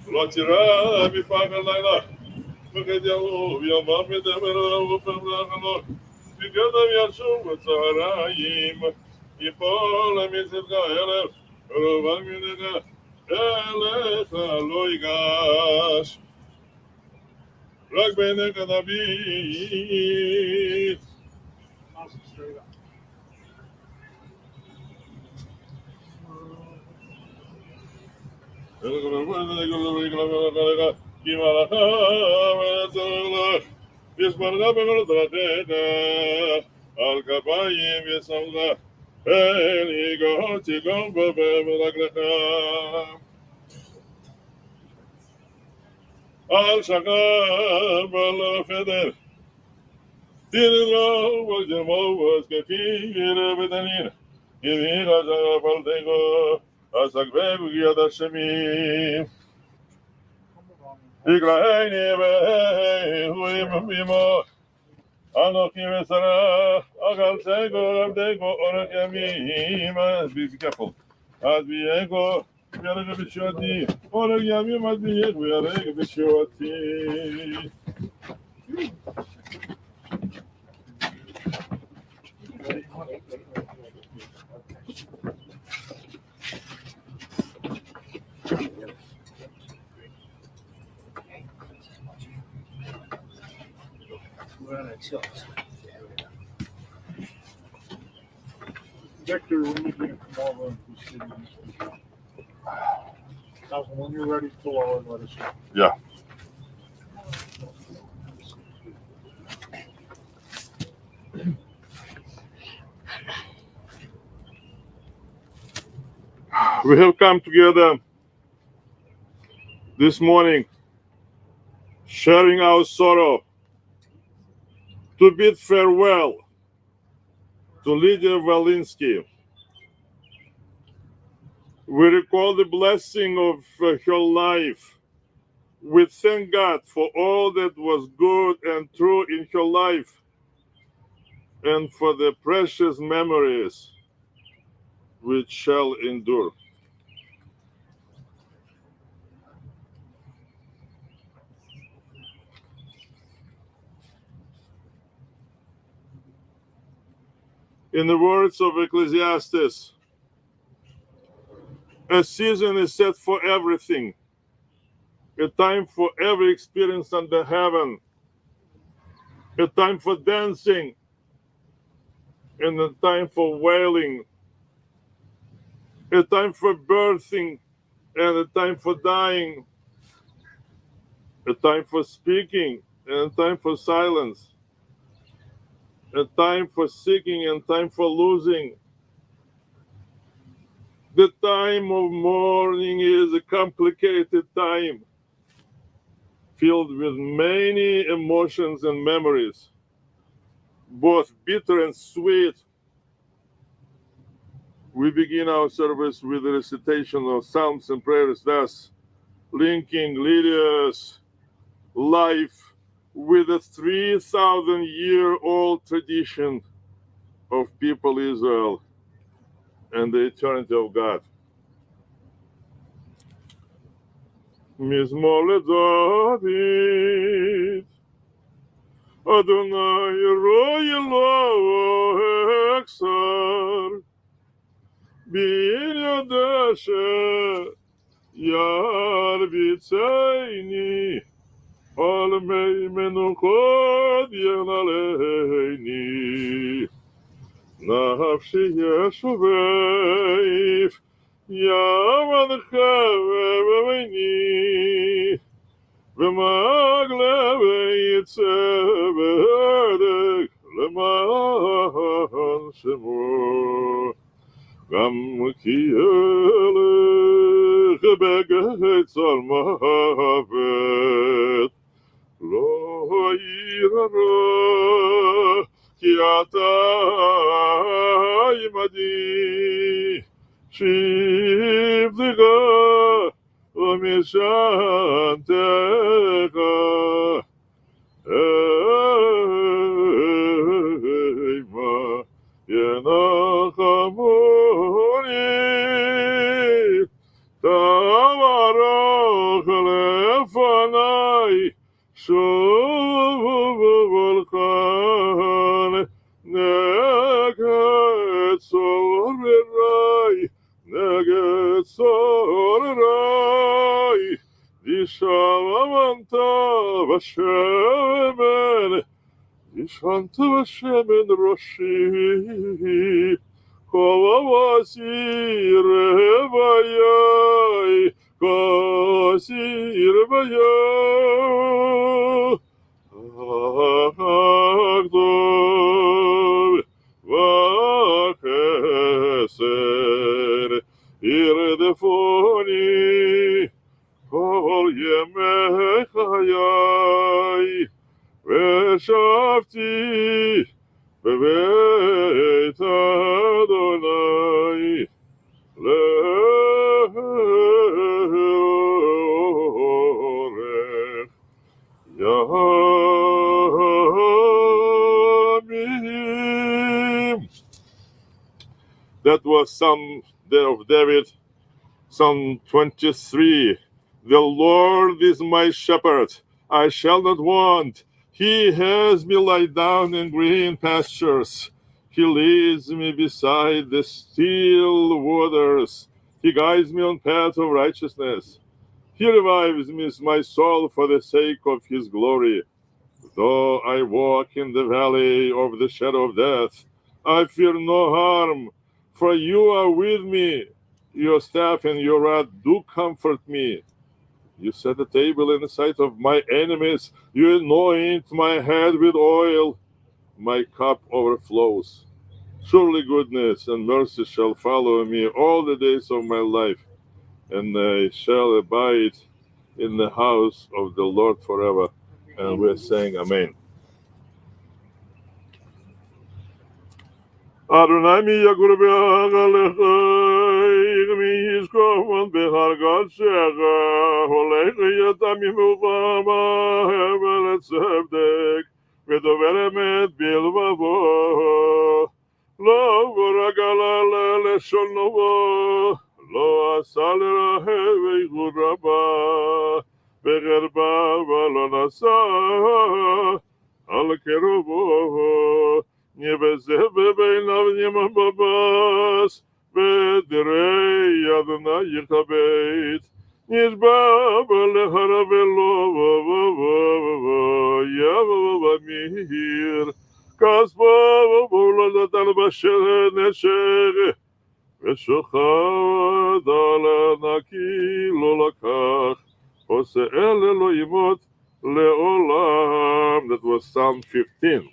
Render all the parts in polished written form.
לא תירא מפעם הלילה, וגדיהו ויומם ידבר ופרלחנו, בגדם ישוב בצהריים, יפול מצדך אלף, ורובן מנך אליך לא ייגש, רק בעיניך נביט. כי מלאכה וצורך ישמרך בכל דרכיך, על כפיים ישמך, פן תיגום בו ברגליך. אל שכב על החדר, תרלו וג'מו וזקפים ובתנין, כי מיך שכב על תיגו, אסקבב יד השמים. יקראני והוא עמו, אנוכי ושרה, אכלתכו עבדכו אורך ימים. Be careful. אדביאכו ויהרג בשעתי, אורך ימים אדביאך ויהרג בשעתי. Victor, when you can come over and see when you're ready to pull over, let us know. Yeah. We have come together this morning, sharing our sorrow, to bid farewell to Lidia Volynsky. We recall the blessing of her life. We thank God for all that was good and true in her life, and for the precious memories which shall endure. In the words of Ecclesiastes, a season is set for everything, a time for every experience under heaven, a time for dancing, and a time for wailing, a time for birthing, and a time for dying, a time for speaking, and a time for silence, a time for seeking and time for losing. The time of mourning is a complicated time, filled with many emotions and memories, both bitter and sweet. We begin our service with the recitation of psalms and prayers, thus linking Lydia's life with a 3,000-year-old tradition of people Israel and the eternity of God. מזמור לדוד, אדוני רואי לו אכסר, בעניין דשא ירביצני, על מי מנוחות ינעלני. נפשי ישובב, יעמדך ובמיני, ומגלה יצא בדק למען שמו. גם כי ילך בגיא צר מוות, לא imadi shivdiga umishanteka Eima yenachamoni tavarach lefanai shuvu volkan neged sorerai dishavanta vashemen Ishanta Hashemen Roshi Kovavasi Revayai Kosi Revayai Agdov Vakeser Irdefoni Kol Yemechayai וישבתי בבית אדוני לאורך ימים. That was Psalm of David, Psalm 23. The Lord is my shepherd, I shall not want. He has me lie down in green pastures. He leads me beside the still waters. He guides me on paths of righteousness. He revives me, my soul, for the sake of his glory. Though I walk in the valley of the shadow of death, I fear no harm, for you are with me. Your staff and your rod do comfort me. You set a table in the sight of my enemies. You anoint my head with oil. My cup overflows. Surely goodness and mercy shall follow me all the days of my life, and I shall abide in the house of the Lord forever. And we're saying Amen. Adonai mi yagur be'agalechai, mi yishkovan be'hargat shecha, holech yatam yimuchama, hevel et sevdek, v'dover emet bilvavo, lo goragala leshon novo, lo asa lerahev v'yichud rabba, v'cherba v'lo nasa, al kerubo, Небезе бейнав нема бабас, бедрей Адонай Yechabeit, Nishba b'lecharavelo Yavo v'mihir, Kasbo v'volodatan b'sher nesher, V'shochad ala naki lo lakach, Hose'el Elohimot le'olam. That was Psalm 15.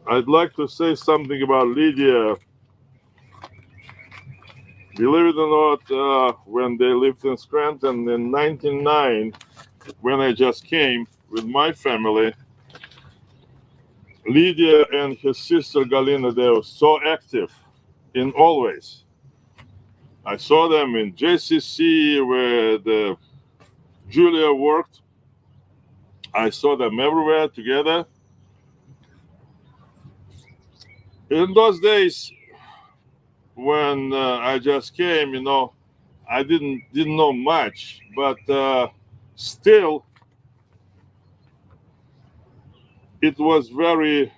I'd like to say something about Lydia. Believe it or not, when they lived in Scranton in 1909, when I just came with my family, Lydia and his sister Galina, they were so active in all ways. I saw them in JCC where Julia worked. I saw them everywhere together. In those days, when I just came, I didn't know much, but still, it was very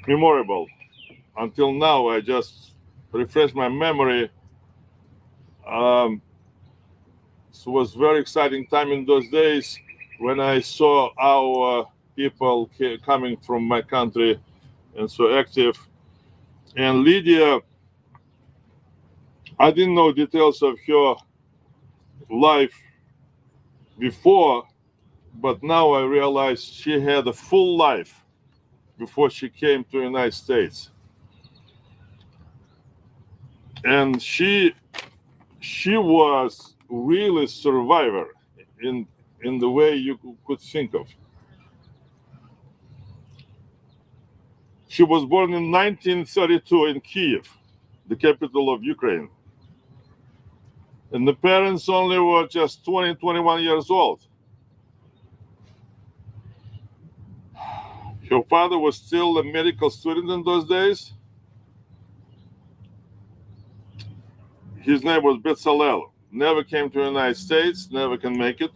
memorable. Until now, I just refresh my memory. It was very exciting time in those days when I saw our people coming from my country and so active. And Lydia, I didn't know details of her life before, but now I realize she had a full life before she came to the United States. And she was really survivor in the way you could think of. She was born in 1932 in Kiev, the capital of Ukraine. And the parents only were just 20, 21 years old. Her father was still a medical student in those days. His name was Bezalel. Never came to the United States, never can make it.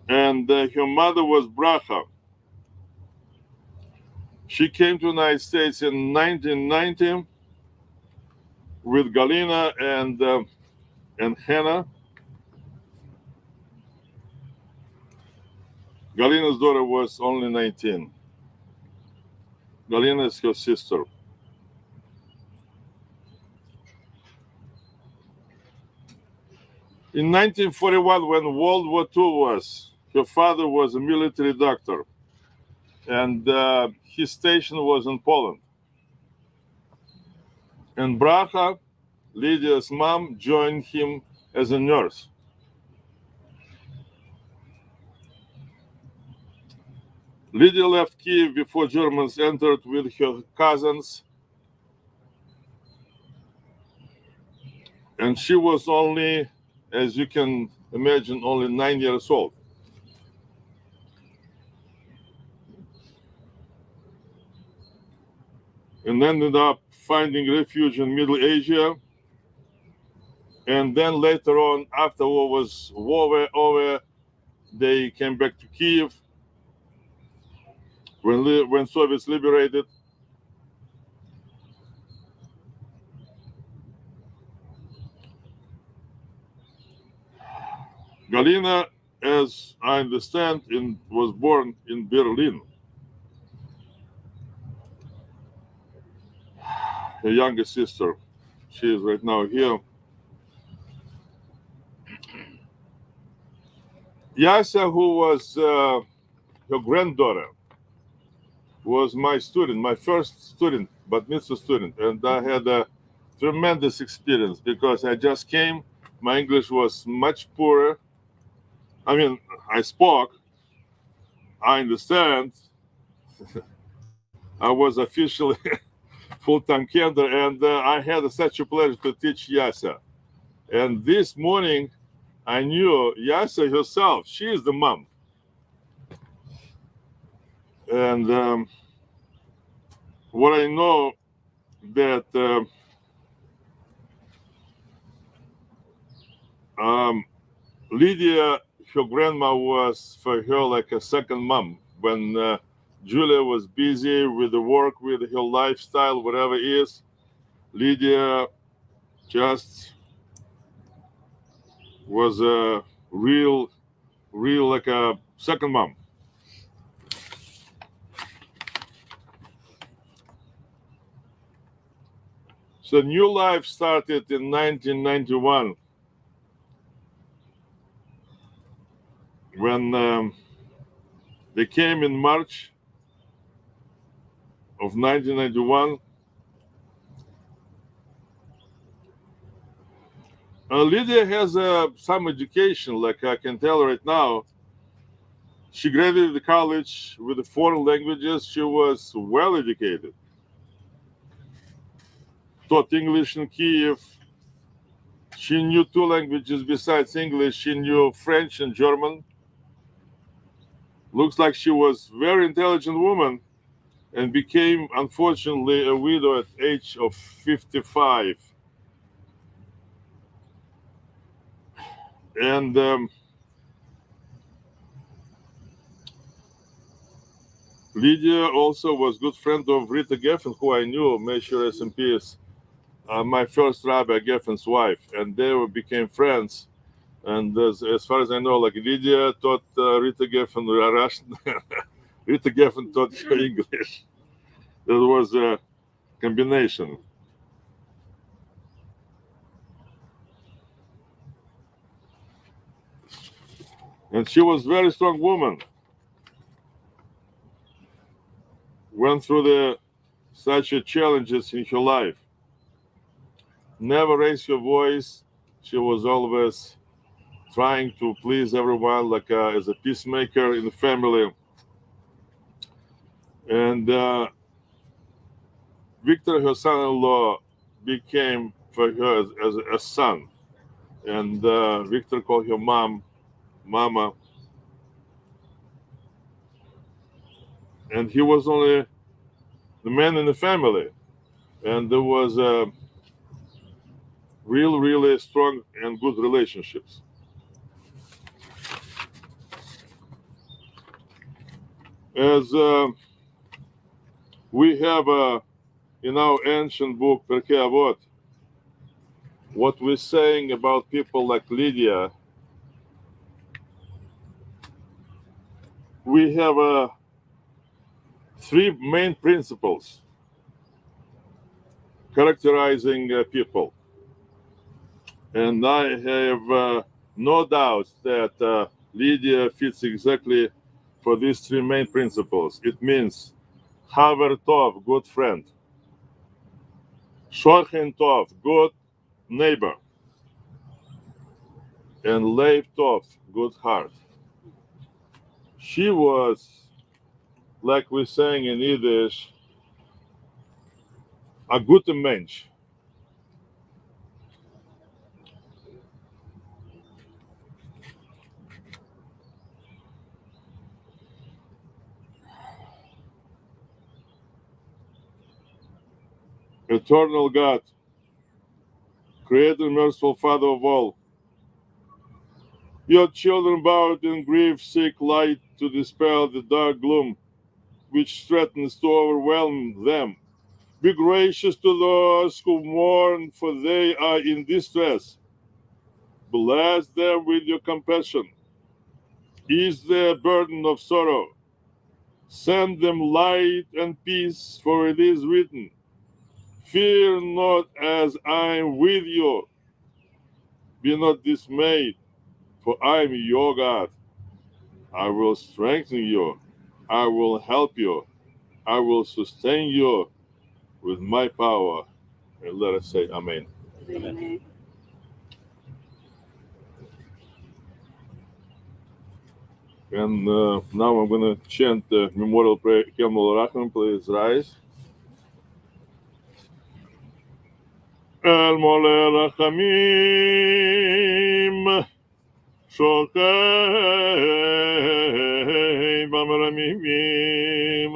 And her mother was Bracha. She came to the United States in 1990 with Galina and Hannah. Galina's daughter was only 19. Galina is her sister. In 1941, when World War II was, her father was a military doctor, and his station was in Poland. And Bracha, Lydia's mom, joined him as a nurse. Lydia left Kiev before Germans entered with her cousins, and she was only, as you can imagine, only 9 years old. And ended up finding refuge in Middle Asia. And then later on, after war was over, they came back to Kiev when Soviets liberated. Galina, as I understand, was born in Berlin. Her younger sister, she is right now here. Yasya, who was her granddaughter, was my student, my first student, but mitzvah student. And I had a tremendous experience because I just came. My English was much poorer. I mean, I spoke, I understand. I was officially full-time kinder, and I had such a pleasure to teach Yasya. And this morning, I knew Yasya herself. She is the mom. And what I know that Lydia, her grandma, was for her like a second mom. When Julia was busy with the work, with her lifestyle, whatever it is, Lydia just was a real like a second mom. So new life started in 1991 when they came in March of 1991. Lydia has some education, like I can tell right now. She graduated college with the foreign languages. She was well educated. Taught English in Kiev. She knew 2 languages besides English. She knew French and German. Looks like she was a very intelligent woman and became, unfortunately, a widow at the age of 55. And Lydia also was good friend of Rita Geffen, who I knew, may she rest in peace, my first rabbi, Geffen's wife, and they became friends. And as far as I know, like Lydia taught Rita Geffen Russian, Rita Geffen taught her English. That was a combination. And she was a very strong woman. Went through such challenges in her life. Never raised her voice. She was always trying to please everyone, like as a peacemaker in the family. And Victor, her son-in-law, became for her as a son. And Victor called her Mama. And he was only the man in the family. And there was really strong and good relationships. As we have in our ancient book, Perkei Avot, what we're saying about people like Lydia, we have three main principles characterizing people. And I have no doubt that Lydia fits exactly for these three main principles. It means Haver Tov, good friend. Shochen Tov, good neighbor. And Leiv Tov, good heart. She was, like we're saying in Yiddish, a gute Mensch. Eternal God, Creator, merciful Father of all, your children bowed in grief seek light to dispel the dark gloom which threatens to overwhelm them. Be gracious to those who mourn, for they are in distress. Bless them with your compassion. Ease their burden of sorrow. Send them light and peace, for it is written, fear not, as I am with you. Be not dismayed, for I am your God. I will strengthen you. I will help you. I will sustain you with my power. And let us say Amen. Amen. And now I'm going to chant the memorial prayer. Kemel Rachman, please rise. El Mole Rachamim Shokei Bamramimim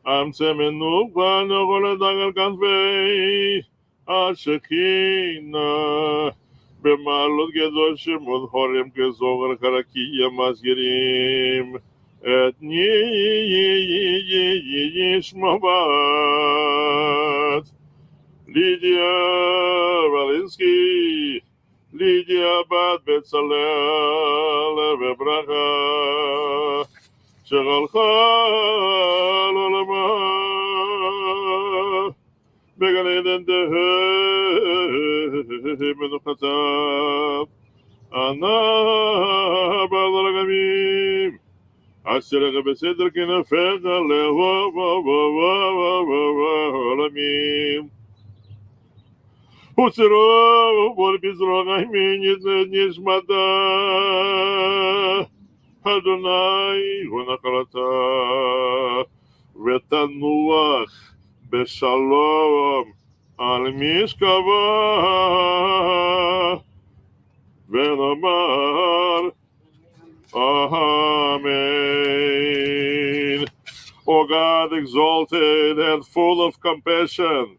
Am Semenu Vano Dagal Kanfei Ashekina Bemalot Gedoshim Od Horem Kezogar Karakiya Masgirim Et Yishmabat Lidia Volynsky, Lidia Bat Betzalel Vebracha, Shegalcha Lolama, Began Eden Tehe Menuchatab, Ana Balragamim, Asher Beseder Kinafecha Leho Olamim. Usero por bizroga minhas nishmata Adonai hunakalata vetanuach beshalom al mishkava venamar Amen. O God, exalted and full of compassion,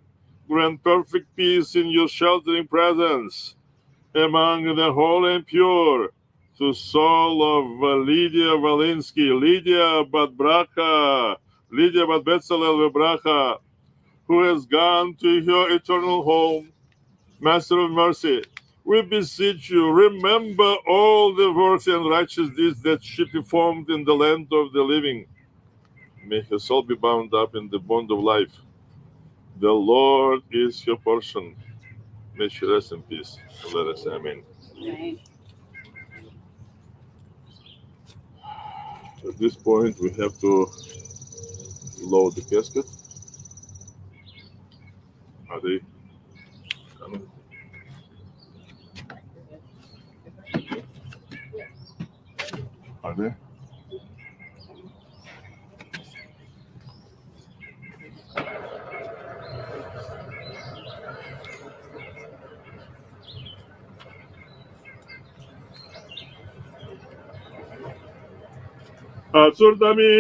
grant perfect peace in your sheltering presence among the holy and pure. To soul of Lidia Volynsky, Lidia Bat Bracha, Lidia Bat Betzalel Bracha, who has gone to your eternal home. Master of mercy, we beseech you, remember all the works and righteous deeds that she performed in the land of the living. May her soul be bound up in the bond of life. The Lord is her portion. May she rest in peace. Let us say Amen. Amen. At this point, we have to load the casket. Are they coming? Are they? Asurdami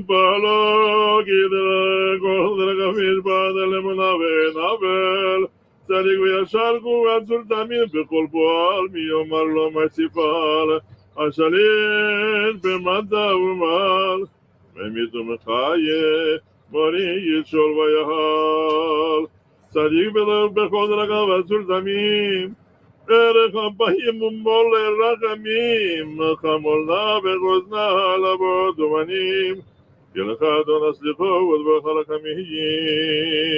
palo gidra godra gafir badal munave navel Sarig yasharku asurdami bekol boal miyomar lo masifal Ashalin bemada umal Memitum chaye mori yishol vayahal Sarig bekol ragav asurdami Erechapayim umol rachamim, chamolna vechozna labot umanim, Yelcha Adon aslicho udvachal hamiyim.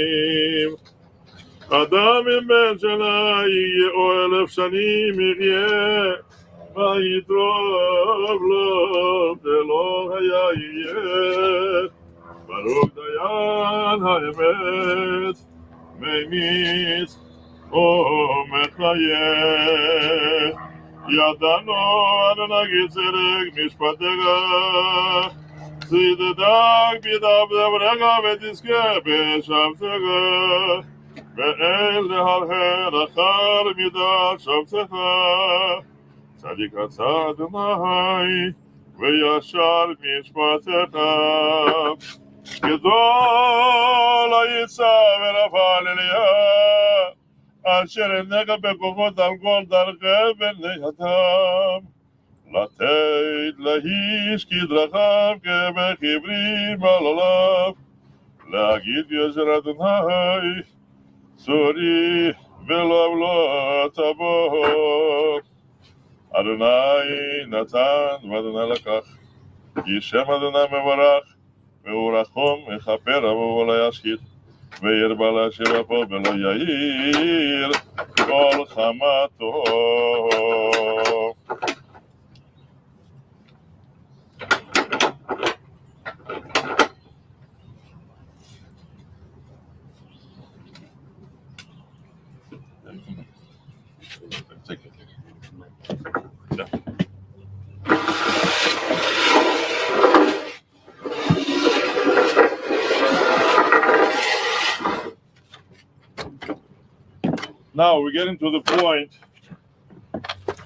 Adam im ben shana yeh o 1000 shanim yeh, vayitrov lo velo haya yeh. Baruch dayan haemet, meimis ומחיה ידענו אדוני צדק משפטך צדק בידיו דברך ותזכה בשבתך ואל להרהר אחר מידת שבתך צדיק אתה אדוני וישר משפטך גדול היצא ונפל אליה אשר עיניך בכוחות על כל דרכיו ונייתם לתת לאיש כדרכיו כבכיברים על עליו להגיד יושר אדוני צורי ולא לא תבוא אדוני נתן ואדוני לקח כי שם אדוני מברך והוא רחום מכפר עמו ולא ישחית וירבה לשבחו ולא יאיר כל חמתו. Now we're getting to the point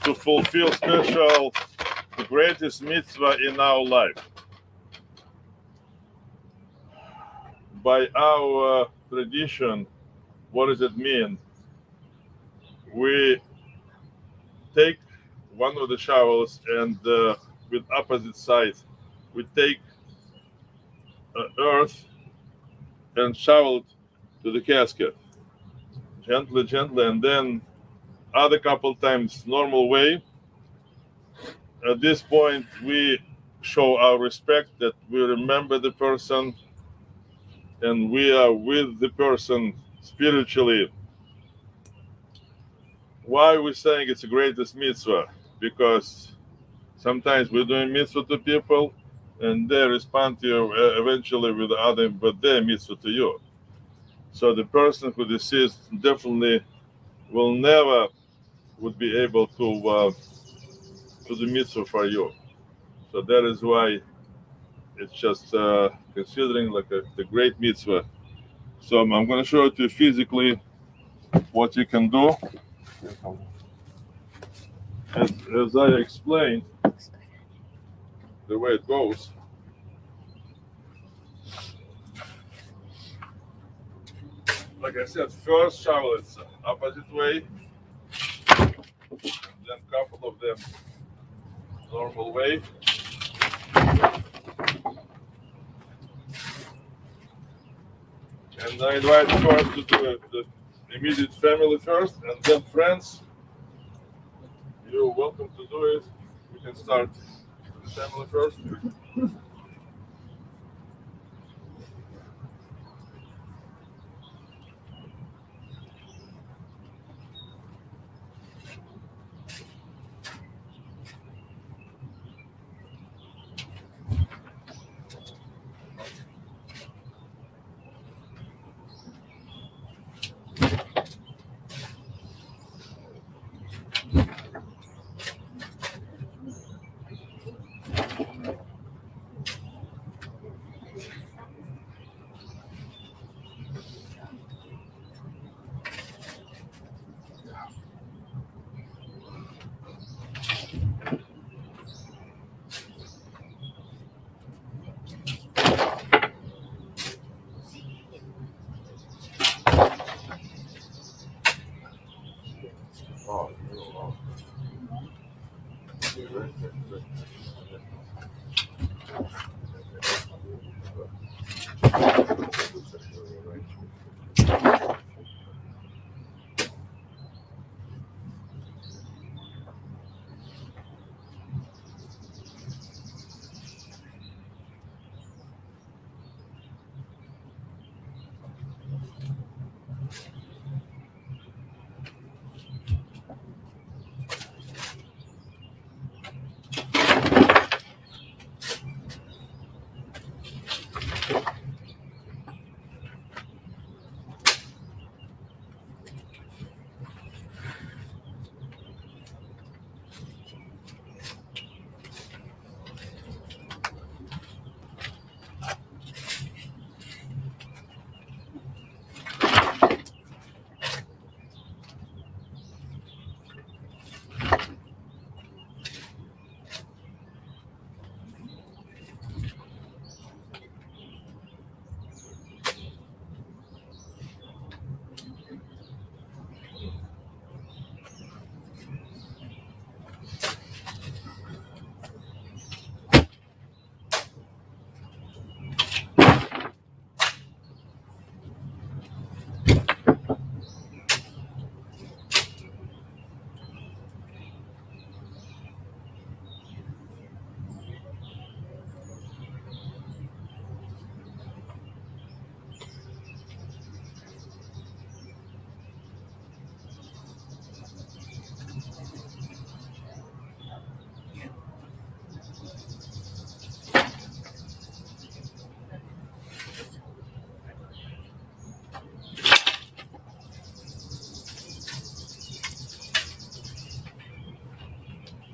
to fulfill the greatest mitzvah in our life. By our tradition, what does it mean? We take one of the shovels and with opposite sides, we take earth and shovel it to the casket. Gently, and then other couple times normal way. At this point, we show our respect that we remember the person and we are with the person spiritually. Why are we saying it's the greatest mitzvah? Because sometimes we're doing mitzvah to people and they respond to you eventually with their mitzvah to you. So the person who deceased definitely will never would be able to the mitzvah for you. So that is why it's just considering like the great mitzvah. So I'm going to show it to you physically what you can do. As I explained, the way it goes. Like I said, first shovel it's opposite way, then couple of them normal way. And I invite first to do the immediate family first, and then friends. You're welcome to do it. We can start with the family first.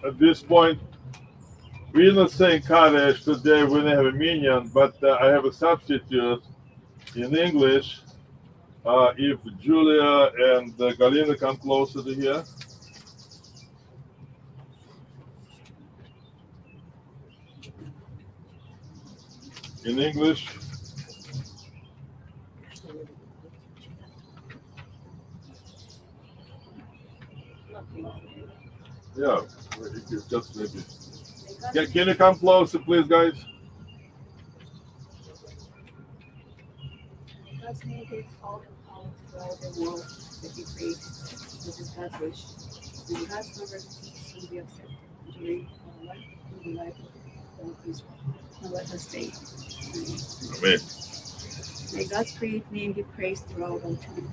At this point, we're not saying Kaddish today. We don't have a minion, but I have a substitute in English. If Julia and Galina come closer to here. In English. Yeah, just maybe. Can you come closer, please, guys? God's name is all the power throughout the world that He created. This is God's wish. And God's number of peace will be accepted during our life in the life of all Israel. Now let us say, Amen. may God's great name be praised throughout all time,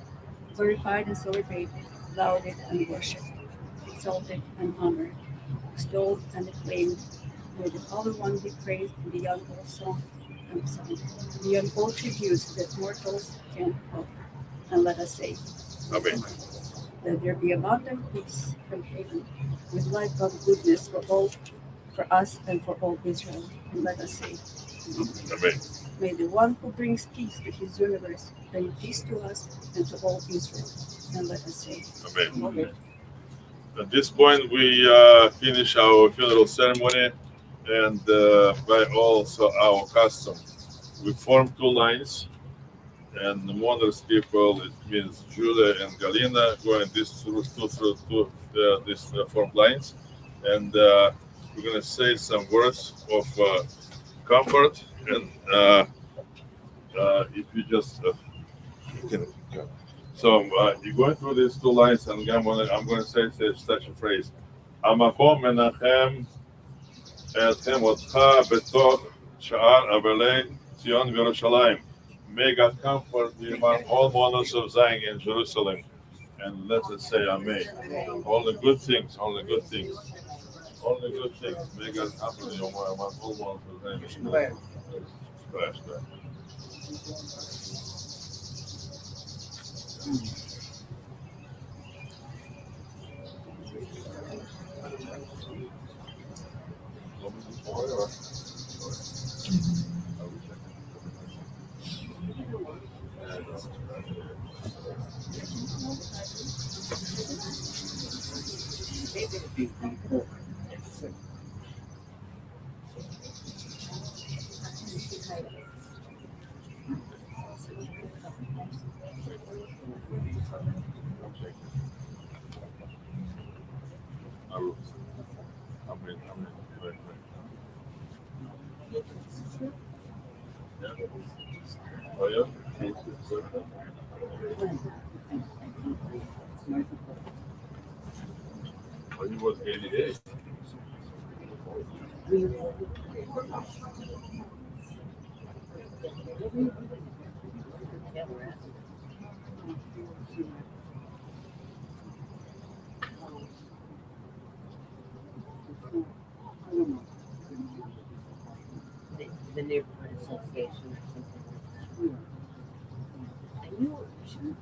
glorified and celebrated, lauded and worshipped, exalted and honored, extolled and acclaimed. May the Holy One be praised beyond all song and song, beyond all tributes that mortals can offer. And let us say, Amen. let there be abundant peace from heaven, with life of goodness for all, for us and for all Israel. And let us say, Amen. may the one who brings peace to his universe bring peace to us and to all Israel. And let us say, Amen. At this point, we finish our funeral ceremony, and by also our custom, we form two lines. And the mourners people, it means Julia and Galina, going these form lines, and we're gonna say some words of comfort. And if you just you can. So you're going through these two lines, and I'm gonna say such a phrase: "Amakom menachem etchem otcha betoch sha'ar avelei Zion v'Yerushalayim." May God comfort you among all mourners of Zion in Jerusalem. And let us say Amen. All the good things, all the good things, all the good things. May God comfort you among all mourners of Zion in Jerusalem. Crash, crash. Amen. Right. Yeah. Oh yeah. Oh, he was 88. The neighborhood association or something. And you should.